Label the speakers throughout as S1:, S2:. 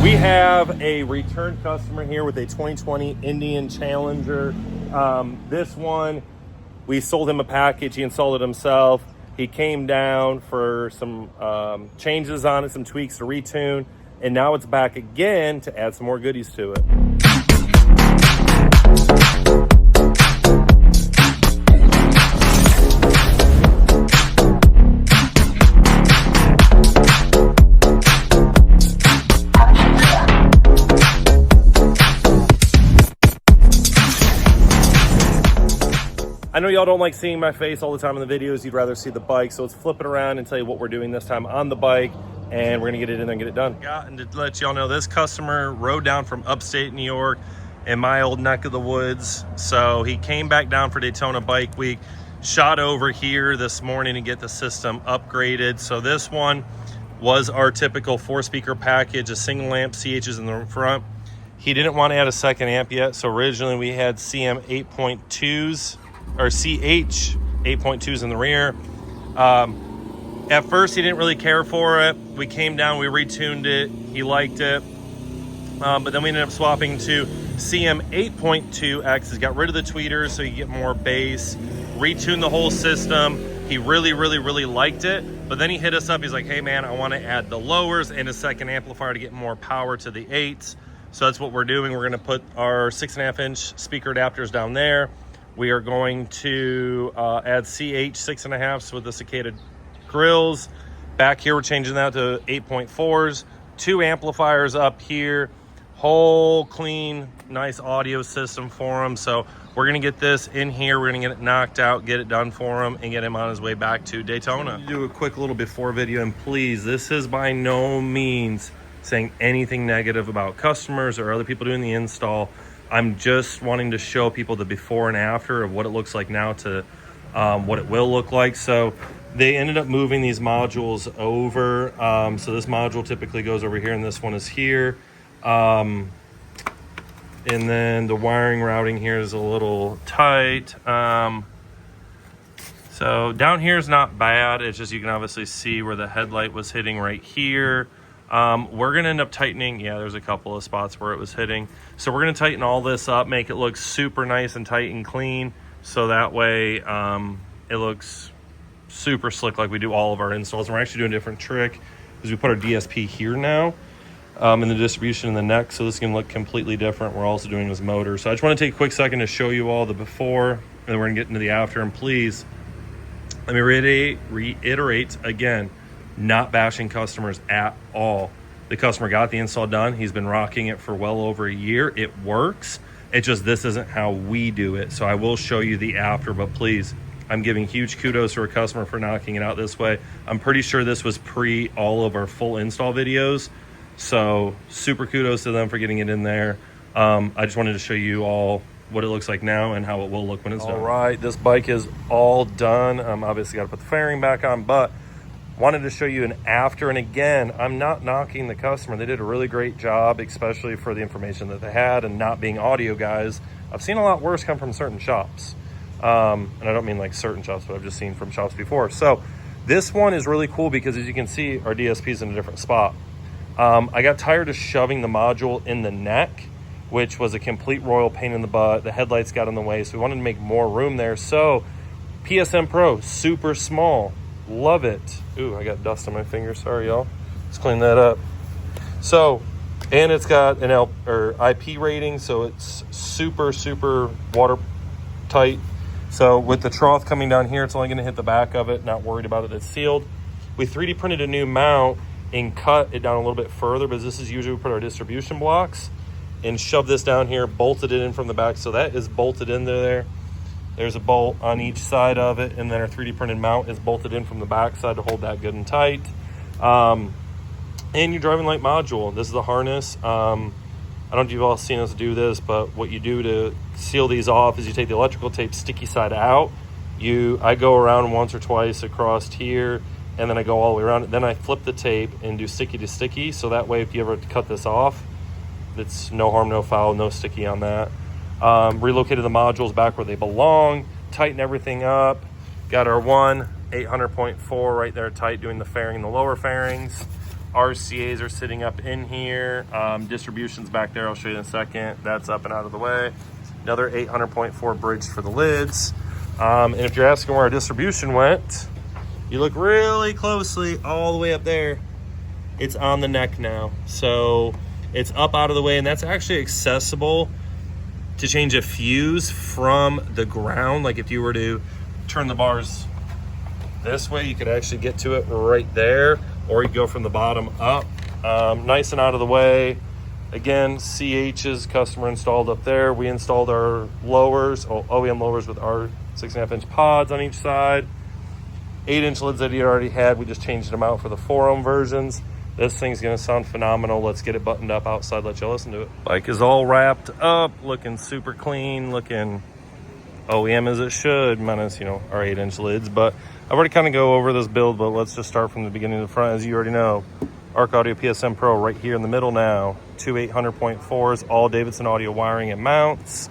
S1: We have a return customer here with a 2020 Indian Challenger. This one, we sold him a package. He installed it himself. He came down for some changes on it, some tweaks to retune, and now it's back again to add some more goodies to it. I know y'all don't like seeing my face all the time in the videos. You'd rather see the bike. So let's flip it around and tell you what we're doing this time on the bike. And we're going to get it in there and get it done. And to let y'all know, this customer rode down from upstate New York in my old neck of the woods. So he came back down for Daytona Bike Week, shot over here this morning to get the system upgraded. So this one was our typical 4-speaker package, a single amp, CHs in the front. He didn't want to add a second amp yet. So originally we had CM 8.2s. Or CH 8.2s in the rear. At first, he didn't really care for it. We came down, we retuned it. He liked it. But then we ended up swapping to CM 8.2X. He got rid of the tweeters so you get more bass. Retuned the whole system. He really liked it. But then he hit us up. He's like, hey, man, I want to add the lowers and a second amplifier to get more power to the 8s. So that's what we're doing. We're going to put our 6.5-inch speaker adapters down there. We are going to add CH 6.5s with the Cicada grills. Back here, we're changing that to 8.4s. 2 amplifiers up here. Whole clean, nice audio system for him. So we're going to get this in here. We're going to get it knocked out, get it done for him, and get him on his way back to Daytona. Do a quick little before video, and please, this is by no means saying anything negative about customers or other people doing the install. I'm just wanting to show people the before and after of what it looks like now to what it will look like. So they ended up moving these modules over. So this module typically goes over here and this one is here. And then the wiring routing here is a little tight. So down here is not bad. It's just you can obviously see where the headlight was hitting right here. We're going to end up tightening. Yeah, there's a couple of spots where it was hitting. So we're going to tighten all this up, make it look super nice and tight and clean. So that way it looks super slick like we do all of our installs. And we're actually doing a different trick because we put our DSP here now in the distribution in the neck. So this can look completely different. We're also doing this motor. So I just want to take a quick second to show you all the before, and then we're going to get into the after. And please, let me reiterate again, not bashing customers at all. The customer got the install done. He's been rocking it for well over a year. It works. It's just this isn't how we do it. So I will show you the after, but please, I'm giving huge kudos to our customer for knocking it out this way. I'm pretty sure this was pre all of our full install videos. So super kudos to them for getting it in there. I just wanted to show you all what it looks like now and how it will look when it's done. All right, this bike is all done. Obviously got to put the fairing back on, but wanted to show you an after. And again, I'm not knocking the customer. They did a really great job, especially for the information that they had and not being audio guys. I've seen a lot worse come from certain shops. And I don't mean like certain shops, but I've just seen from shops before. So this one is really cool because as you can see, our DSP is in a different spot. I got tired of shoving the module in the neck, which was a complete royal pain in the butt. The headlights got in the way, so we wanted to make more room there. So PSM Pro, super small. Love it. Ooh, I got dust on my finger. Sorry, y'all. Let's clean that up. So, and it's got an IP rating, so it's super watertight. So with the trough coming down here, it's only going to hit the back of it. Not worried about it. It's sealed. We 3D printed a new mount and cut it down a little bit further, but this is usually we put our distribution blocks and shove this down here, bolted it in from the back. So that is bolted in there. There's a bolt on each side of it, and then our 3D printed mount is bolted in from the back side to hold that good and tight. And your driving light module. This is the harness. I don't know if you've all seen us do this, but what you do to seal these off is you take the electrical tape sticky side out. I go around once or twice across here, and then I go all the way around. Then I flip the tape and do sticky to sticky, so that way if you ever cut this off, it's no harm, no foul, no sticky on that. Relocated the modules back where they belong, tighten everything up. Got our 800.4 right there tight, doing the fairing and the lower fairings. RCAs are sitting up in here. Distribution's back there. I'll show you in a second. That's up and out of the way. Another 800.4 bridge for the lids. And if you're asking where our distribution went, you look really closely all the way up there. It's on the neck now. So it's up out of the way, and that's actually accessible to change a fuse from the ground. Like if you were to turn the bars this way, you could actually get to it right there, or you go from the bottom up. Nice and out of the way. Again, CH's customer installed up there. We installed our lowers, OEM lowers with our 6.5-inch pods on each side. 8-inch lids that he already had, we just changed them out for the 4-ohm versions. This thing's gonna sound phenomenal. Let's get it buttoned up outside, let y'all listen to it. Bike is all wrapped up, looking super clean, looking OEM as it should, minus, you know, our 8-inch lids. But I've already kind of go over this build, but let's just start from the beginning to the front. As you already know, Arc Audio PSM Pro right here in the middle now. Two 800.4s, all Davidson audio wiring and mounts.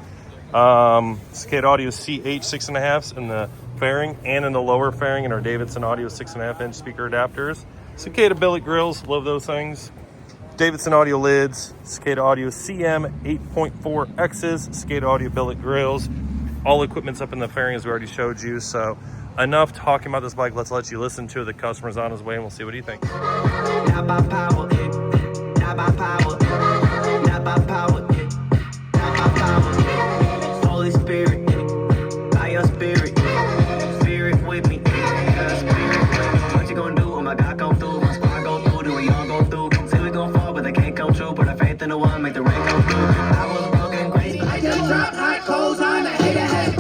S1: Cicada Audio CH 6.5s in the fairing and in the lower fairing, and our Davidson Audio 6.5-inch speaker adapters. Cicada billet grills, love those things. Davidson Audio lids, Cicada Audio CM 8.4Xs, Cicada Audio billet grills. All equipment's up in the fairing as we already showed you. So enough talking about this bike. Let's let you listen to it. The customer's on his way, and we'll see what he thinks.
S2: Not by power, not by power, not by power, not by power. Holy Spirit, by your spirit, spirit with me. What you gonna do? Oh my God, come through. My squad go through, do we all go through? Say we gon' fall, but they can't come true. Put our faith in the one, make the rain come through. I was broken, crazy.
S3: I just dropped hot coals on the hater head.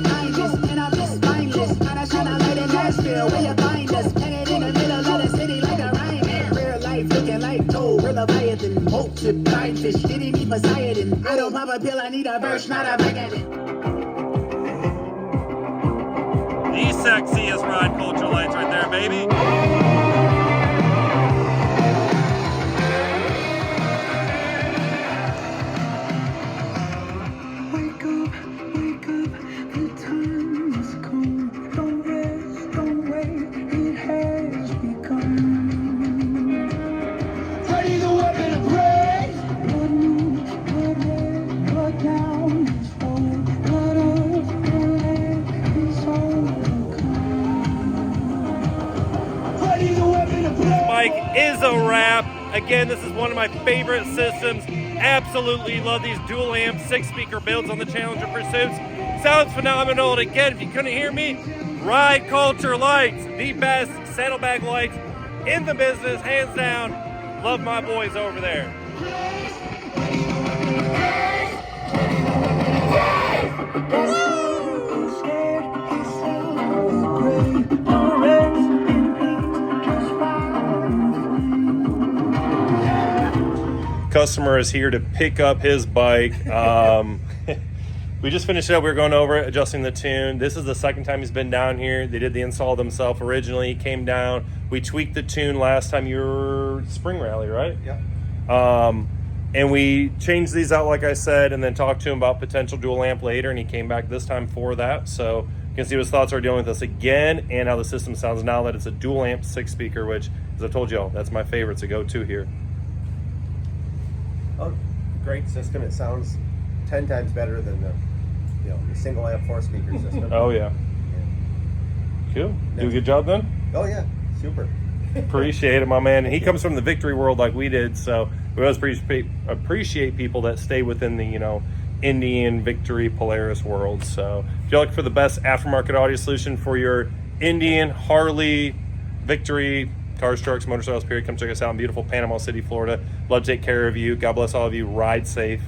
S3: Mindless, and I'm just mindless. Kinda tryna light in Nashville, where you find us. Headed in the middle of the city like a Ryan. Real life looking like gold, real Leviathan. Hope to blind fish, didn't need Poseidon. I don't pop a pill, I need a verse, not a bag of it.
S1: The sexiest ride culture lights right there, baby. Is a wrap. Again, this is one of my favorite systems. Absolutely love these dual amp 6-speaker builds on the Challenger Pursuits. Sounds phenomenal. And again, if you couldn't hear me, Ride Culture Lights, the best saddlebag lights in the business, hands down. Love my boys over there. Customer is here to pick up his bike. We just finished it up. We were going over it, adjusting the tune. This is the second time he's been down here. They did the install themselves originally. He came down. We tweaked the tune last time. You were spring rally, right?
S4: Yeah.
S1: And we changed these out, like I said, and then talked to him about potential dual amp later, and he came back this time for that. So you can see what his thoughts are dealing with us again, and how the system sounds now that it's a dual amp 6-speaker, which, as I've told y'all, that's my favorite. It's a go-to here.
S4: Oh, great system. It sounds 10 times better than the single amp 4-speaker system.
S1: Oh yeah. Cool. Do a good job then?
S4: Oh yeah, super.
S1: Appreciate it, my man. And he comes from the victory world like we did, so we always appreciate people that stay within the Indian victory Polaris world. So if you're looking for the best aftermarket audio solution for your Indian, Harley, victory, cars, trucks, motorcycles, period, come check us out in beautiful Panama City, Florida. Love to take care of you. God bless all of you. Ride safe.